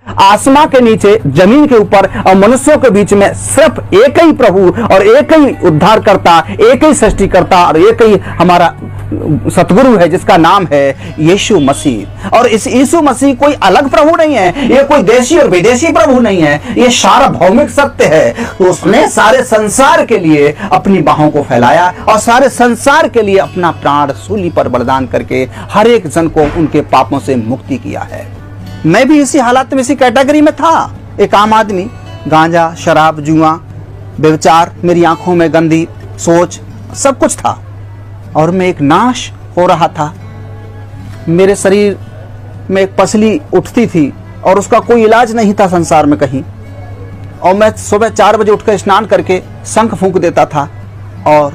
आसमां के नीचे, जमीन के ऊपर और मनुष्यों के बीच में सिर्फ एक ही प्रभु और एक ही उद्धारकर्ता, एक ही सृष्टिकर्ता और एक ही हमारा सतगुरु है, जिसका नाम है यीशु मसीह। और इस यीशु मसीह कोई अलग प्रभु नहीं है, ये कोई देशी और विदेशी प्रभु नहीं है, ये सार्वभौमिक सत्य है। तो उसने सारे संसार के लिए अपनी बाहों को फैलाया और सारे संसार के लिए अपना प्राण सूली पर बलिदान करके हर एक जन को उनके पापों से मुक्ति किया है। मैं भी इसी हालात में, इसी कैटेगरी में था, एक आम आदमी। गांजा, शराब, जुआ, व्यभिचार, मेरी आंखों में गंदी सोच, सब कुछ था और मैं एक नाश हो रहा था। मेरे शरीर में एक पसली उठती थी और उसका कोई इलाज नहीं था संसार में कहीं। और मैं सुबह 4 बजे उठकर स्नान करके शंख फूंक देता था और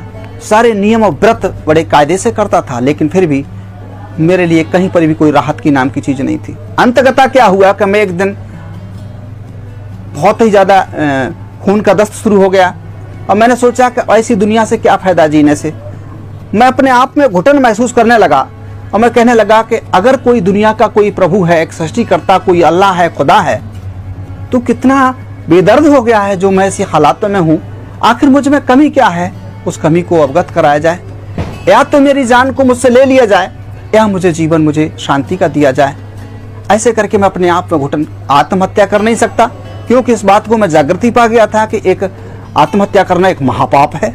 सारे नियम और व्रत बड़े कायदे से करता था, लेकिन फिर भी मेरे लिए कहीं पर भी कोई राहत की नाम की चीज नहीं थी। अंततः क्या हुआ कि मैं एक दिन बहुत ही ज्यादा खून का दस्त शुरू हो गया और मैंने सोचा कि ऐसी दुनिया से क्या फायदा जीने से। मैं अपने आप में घुटन महसूस करने लगा और मैं कहने लगा कि अगर कोई दुनिया का कोई प्रभु है, एक सृष्टिकर्ता, कोई अल्लाह है, खुदा है, तो कितना बेदर्द हो गया है जो मैं ऐसी हालातों में हूँ। आखिर मुझ में कमी क्या है, उस कमी को अवगत कराया जाए, या तो मेरी जान को मुझसे ले लिया जाए या मुझे शांति का दिया जाए। ऐसे करके मैं अपने आप में घुटन, आत्महत्या कर नहीं सकता, क्योंकि इस बात को मैं जागृति पा गया था कि एक आत्महत्या करना एक महापाप है।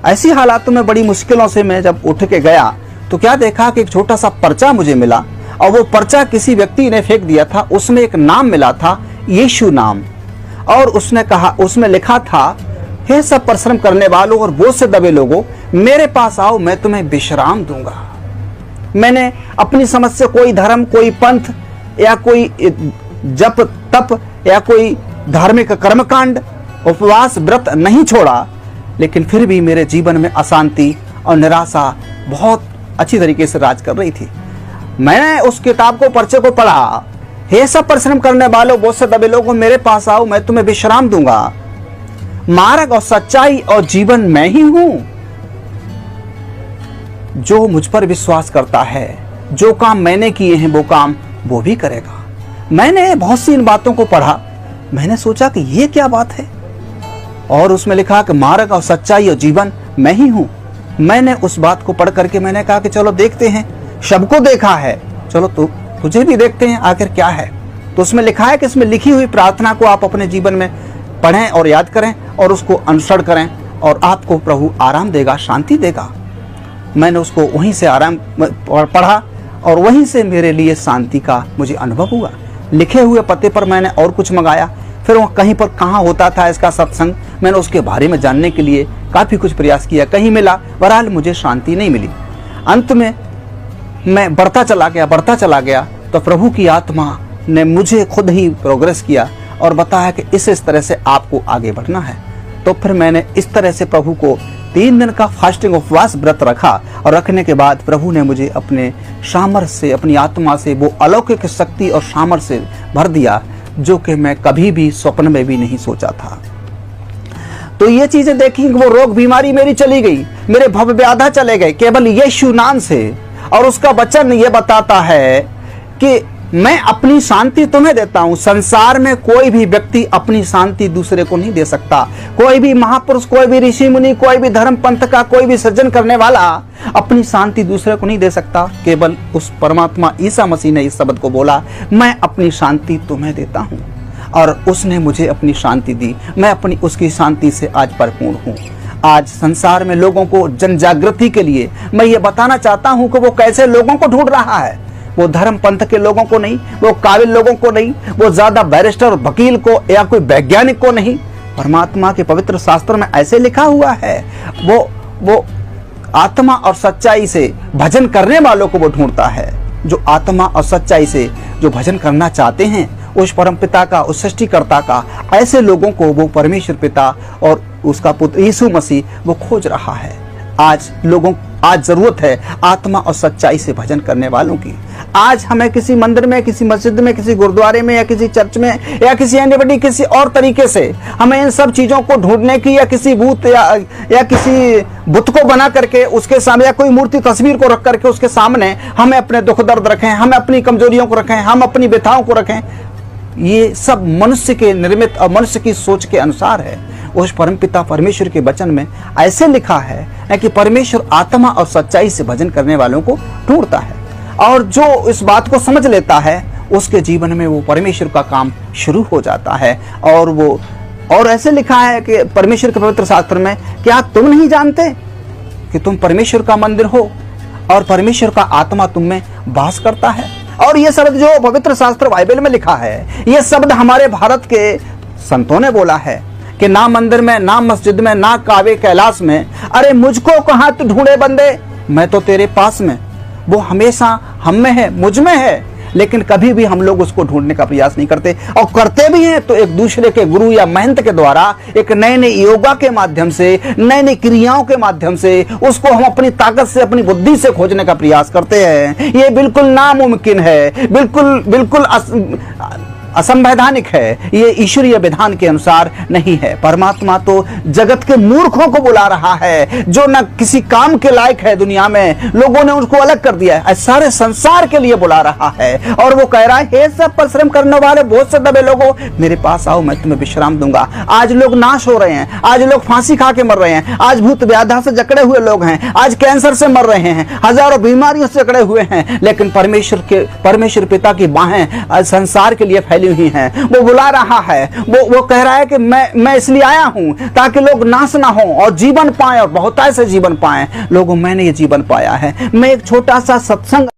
ऐसी हालातों में बड़ी मुश्किलों से मैं जब उठ के गया तो क्या देखा कि एक छोटा सा पर्चा मुझे मिला और वो पर्चा किसी व्यक्ति ने फेंक दिया था। उसमें एक नाम मिला था, यीशु नाम, और उसने कहा, उसमें लिखा था, हे सब परिश्रम करने वालों और बोझ से दबे लोगों, मेरे पास आओ, मैं तुम्हें विश्राम दूंगा। मैंने अपनी समझ से कोई धर्म, कोई पंथ या कोई जप तप या कोई धार्मिक कर्मकांड, उपवास, व्रत नहीं छोड़ा, लेकिन फिर भी मेरे जीवन में अशांति और निराशा बहुत अच्छी तरीके से राज कर रही थी। मैंने उस किताब को, पर्चे को पढ़ा, हे सब परिश्रम करने वालों, बोझ से दबे लोगों, मेरे पास आओ, मैं तुम्हें विश्राम दूंगा। मार्ग और सच्चाई और जीवन मैं ही हूं। जो मुझ पर विश्वास करता है, जो काम मैंने किए हैं वो काम वो भी करेगा। मैंने बहुत सी इन बातों को पढ़ा, मैंने सोचा कि ये क्या बात है, और उसमें लिखा कि मार्ग और सच्चाई और जीवन मैं ही हूं। मैंने उस बात को पढ़ करके मैंने कहा कि चलो देखते हैं, सबको देखा है, चलो तुझे भी देखते हैं आखिर क्या है। तो उसमें लिखा है कि इसमें लिखी हुई प्रार्थना को आप अपने जीवन में पढ़ें और याद करें और उसको अनुसरण करें और आपको प्रभु आराम देगा, शांति देगा। मैंने उसको वहीं से आराम पढ़ा और वहीं से मेरे लिए शांति का मुझे अनुभव हुआ। लिखे हुए पते पर मैंने और कुछ मंगाया, फिर वो कहीं पर कहाँ होता था इसका सत्संग, मैंने उसके बारे में जानने के लिए काफ़ी कुछ प्रयास किया, कहीं मिला, बहरहाल मुझे शांति नहीं मिली। अंत में मैं बढ़ता चला गया तो प्रभु की आत्मा ने मुझे खुद ही प्रोग्रेस किया और बताया कि इस तरह से आपको आगे बढ़ना है। तो फिर मैंने इस तरह से प्रभु को 3 दिन का फास्टिंग उपवास व्रत रखा और रखने के बाद प्रभु ने मुझे अपने सामर्थ्य से, अपनी आत्मा से वो अलौकिक शक्ति और सामर्थ्य से भर दिया जो कि मैं कभी भी स्वप्न में भी नहीं सोचा था। तो ये चीजें देखी, वो रोग बीमारी मेरी चली गई, मेरे भव व्याधा चले गए केवल यीशु नाम से। और उसका वचन ये बताता है कि मैं अपनी शांति तुम्हें देता हूं। संसार में कोई भी व्यक्ति अपनी शांति दूसरे को नहीं दे सकता। कोई भी महापुरुष, कोई भी ऋषि मुनि, कोई भी धर्म पंथ का कोई भी सृजन करने वाला अपनी शांति दूसरे को नहीं दे सकता। केवल उस परमात्मा ईसा मसीह ने इस शब्द को बोला, मैं अपनी शांति तुम्हें देता हूं, और उसने मुझे अपनी शांति दी। मैं अपनी उसकी शांति से आज परिपूर्ण हूं। आज संसार में लोगों को जन जागृति के लिए मैं ये बताना चाहता हूं कि वो कैसे लोगों को ढूंढ रहा है। वो धर्म पंथ के लोगों को नहीं, वो काबिल लोगों को नहीं, वो ज्यादा बैरिस्टर वकील को या कोई वैज्ञानिक को नहीं। परमात्मा के पवित्र शास्त्र में ऐसे लिखा हुआ है, वो आत्मा और सच्चाई से भजन करने वालों को वो ढूंढता है। जो आत्मा और सच्चाई से जो भजन करना चाहते हैं उस परम पिता का, उस सृष्टिकर्ता का, ऐसे लोगों को वो परमेश्वर पिता और उसका पुत्र यीशु मसीह वो खोज रहा है। आज जरूरत है आत्मा और सच्चाई से भजन करने वालों की। आज हमें किसी मंदिर में, किसी मस्जिद में, किसी गुरुद्वारे में या किसी चर्च में या किसी एनीबडी किसी और तरीके से हमें इन सब चीजों को ढूंढने की, या किसी भूत या किसी बुत को बना करके उसके सामने, या कोई मूर्ति तस्वीर को रख करके उसके सामने हमें अपने दुख दर्द रखें, हम अपनी कमजोरियों को रखें, हम अपनी व्यथाओं को रखें। ये सब मनुष्य के निर्मित और मनुष्य की सोच के अनुसार है। उस परमपिता परमेश्वर के वचन में ऐसे लिखा है कि परमेश्वर आत्मा और सच्चाई से भजन करने वालों को ढूंढता है, और जो इस बात को समझ लेता है उसके जीवन में वो परमेश्वर का काम शुरू हो जाता है। और ऐसे लिखा है कि परमेश्वर के पवित्र शास्त्र में, क्या तुम नहीं जानते कि तुम परमेश्वर का मंदिर हो और परमेश्वर का आत्मा तुम में वास करता है। और ये शब्द जो पवित्र शास्त्र बाइबल में लिखा है, ये शब्द हमारे भारत के संतों ने बोला है कि ना मंदिर में, ना मस्जिद में, ना कावे कैलाश में, अरे मुझको कहाँ तू ढूंढे बंदे, मैं तो तेरे पास में। वो हमेशा हम में है, मुझ में है, लेकिन कभी भी हम लोग उसको ढूंढने का प्रयास नहीं करते, और करते भी हैं तो एक दूसरे के गुरु या महंत के द्वारा, एक नए नए योगा के माध्यम से, नए नई क्रियाओं के माध्यम से उसको हम अपनी ताकत से, अपनी बुद्धि से खोजने का प्रयास करते हैं। ये बिल्कुल नामुमकिन है, बिल्कुल असंवैधानिक है, ये ईश्वरीय विधान के अनुसार नहीं है। परमात्मा तो जगत के मूर्खों को बुला रहा है, जो न किसी काम के लायक है, दुनिया में लोगों ने उसको अलग कर दिया है, सारे संसार के लिए बुला रहा है। और वो कह रहा है, हे सब परिश्रम करने वाले बहुत से दबे लोगों, मेरे पास आओ, मैं तुम्हें विश्राम दूंगा। आज लोग नाश हो रहे हैं, आज लोग फांसी खा के मर रहे हैं, आज भूत व्याधा से जकड़े हुए लोग हैं, आज कैंसर से मर रहे हैं, हजारों बीमारियों से जकड़े हुए हैं, लेकिन परमेश्वर पिता की बाहें संसार के लिए हुई हैं। वो बुला रहा है, वो कह रहा है कि मैं इसलिए आया हूं ताकि लोग नाश ना हो और जीवन पाएं, और बहुतायत से जीवन पाएं। लोगों, मैंने ये जीवन पाया है। मैं एक छोटा सा सत्संग